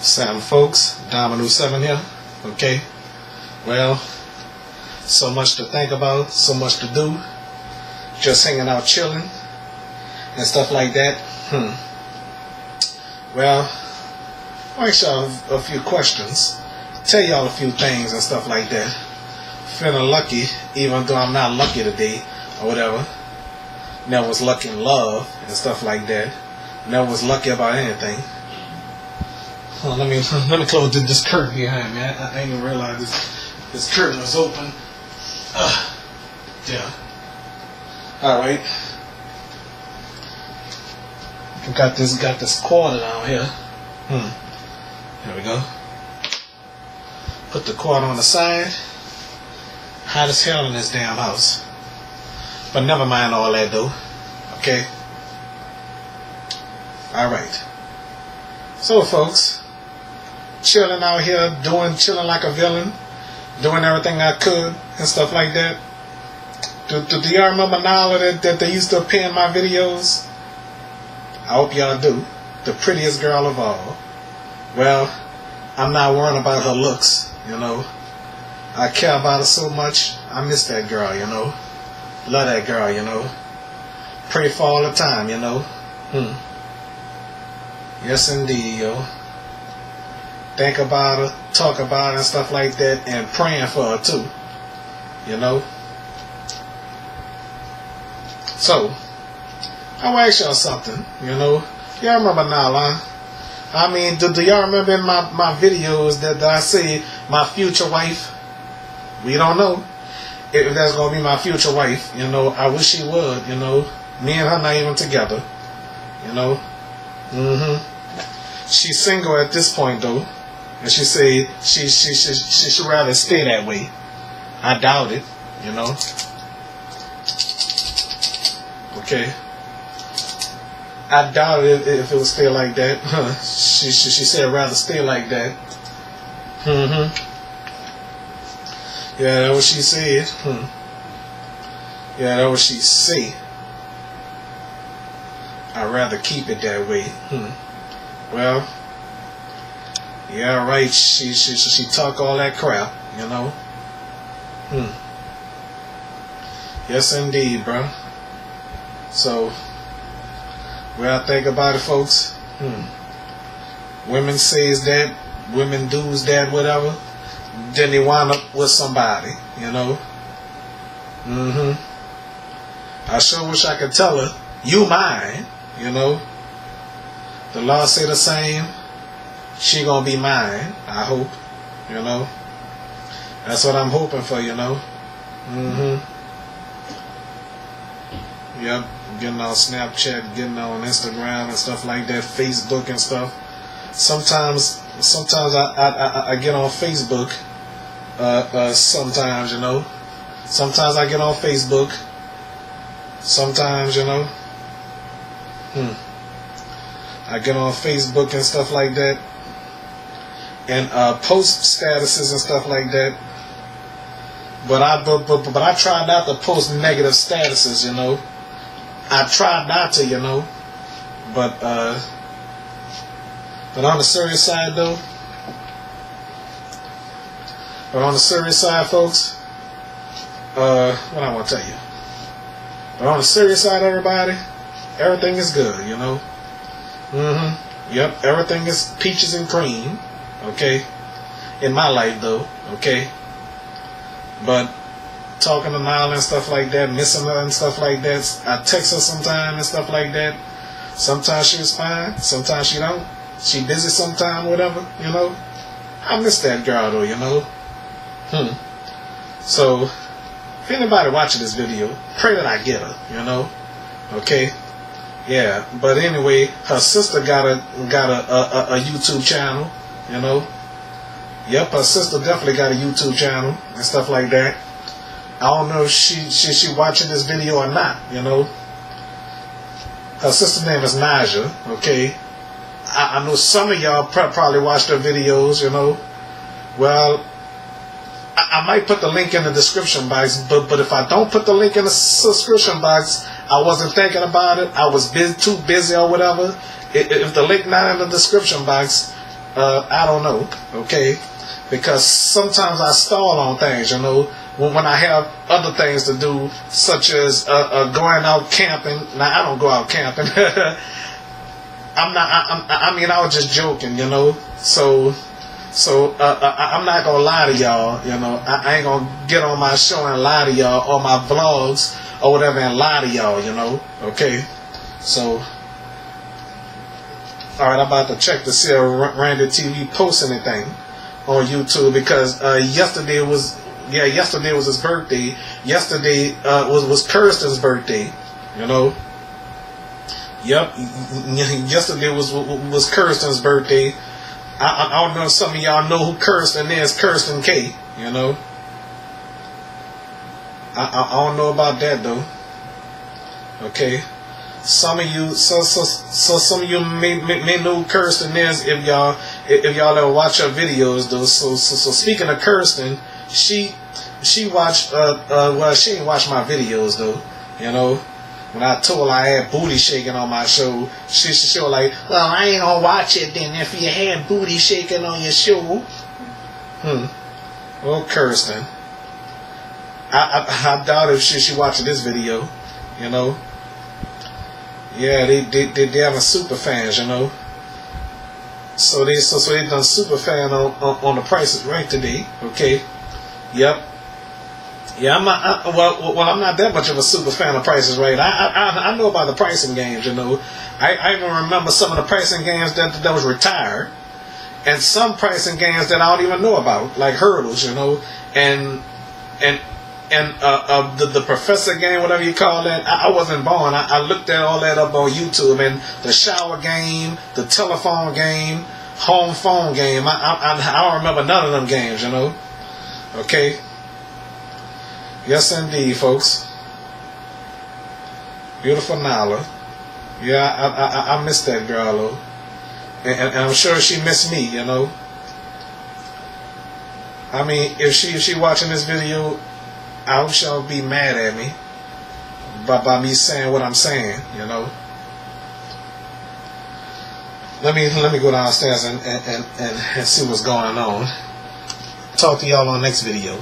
Sam folks, Dominoes 7 here. Okay. Well, so much to think about, so much to do. Just hanging out chilling and stuff like that. Well, I'll ask y'all a few questions. Tell y'all a few things and stuff like that. Feeling lucky, even though I'm not lucky today or whatever. Never was lucky in love and stuff like that. Never was lucky about anything. Let me close this curtain behind me. I didn't even realize this curtain was open. Yeah. All right. Got this quarter down here. Here we go. Put the quarter on the side. Hot as hell in this damn house. But never mind all that though. Okay. All right. So folks, chilling out here, chilling like a villain, doing everything I could and stuff like that. Do y'all remember now that they used to appear in my videos? I hope y'all do. The prettiest girl of all. Well, I'm not worrying about her looks, you know. I care about her so much. I miss that girl, you know. Love that girl, you know. Pray for all the time, you know. Yes, indeed, yo. Think about her, talk about her and stuff like that, and praying for her too, you know. So, I'll ask y'all something, you know. Y'all remember Nala? I mean, do y'all remember in my videos that I say my future wife? We don't know if that's going to be my future wife, you know. I wish she would, you know. Me and her not even together, you know. She's single at this point though, and she say she'd rather stay that way. I doubt it, you know. Okay. I doubt it if it would stay like that. She said rather stay like that. Yeah, that's what she said. Yeah, that's what she say. I'd rather keep it that way. Well, yeah, right. She talk all that crap, you know. Yes, indeed, bro. So, well, think about it, folks. Women says that, women does that, whatever. Then they wind up with somebody, you know. I sure wish I could tell her, you mine, you know. The law say the same. She gonna be mine, I hope, you know. That's what I'm hoping for, you know. Yep, getting on Snapchat, getting on Instagram and stuff like that, Facebook and stuff. Sometimes I get on Facebook. Sometimes, you know. Sometimes I get on Facebook. Sometimes, you know. I get on Facebook and stuff like that, and post statuses and stuff like that. But I try not to post negative statuses, you know. I try not to, you know. But on the serious side though, folks, what I want to tell you. But on the serious side, everybody, everything is good, you know. Yep, everything is peaches and cream, okay? In my life, though, okay? But talking to Nile and stuff like that, missing her and stuff like that, I text her sometime and stuff like that. Sometimes she responds, sometimes she don't. She busy sometime, whatever, you know? I miss that girl, though, you know? So, if anybody watching this video, pray that I get her, you know? Okay? Yeah, but anyway, her sister got a YouTube channel, you know. Yep, her sister definitely got a YouTube channel and stuff like that. I don't know if she watching this video or not, you know. Her sister's name is Naja, okay. I know some of y'all probably watched her videos, you know. Well, I might put the link in the description box, but if I don't put the link in the description box, I wasn't thinking about it. I was too busy or whatever. If the link not in the description box, I don't know, okay? Because sometimes I stall on things, you know, when I have other things to do, such as going out camping. Now, I don't go out camping. I mean, I was just joking, you know. So I'm not gonna lie to y'all, you know. I ain't gonna get on my show and lie to y'all, or my vlogs or whatever, and lie to y'all, you know. Okay, so all right, I'm about to check to see if Randy TV posts anything on YouTube, because yesterday was his birthday. Yesterday was Kirsten's birthday, you know. Yep, yesterday was Kirsten's birthday. I don't know if some of y'all know who Kirsten is. Kirsten K, you know. I don't know about that though. Okay, some of you, so some of you may know who Kirsten is if y'all ever watch her videos though. So speaking of Kirsten, she watched well, she didn't watch my videos though, you know. When I told her I had booty shaking on my show, she was like, well, I ain't gonna watch it then if you had booty shaking on your show. Well, Kirsten, I doubt if she watching this video, you know. Yeah, they having super fans, you know. So they done super fan on the Price is Right today. Okay, yep. Yeah, I'm not that much of a super fan of Price is Right. I know about the pricing games, you know. I even remember some of the pricing games that was retired, and some pricing games that I don't even know about, like hurdles, you know, and the professor game, whatever you call that. I wasn't born. I looked at all that up on YouTube, and the shower game, the telephone game, home phone game. I don't remember none of them games, you know. Okay. Yes, indeed, folks. Beautiful Nala. Yeah, I miss that girl, though. And I'm sure she missed me, you know. I mean, if she watching this video, I hope she'll be mad at me by me saying what I'm saying, you know. Let me go downstairs and see what's going on. Talk to y'all on the next video.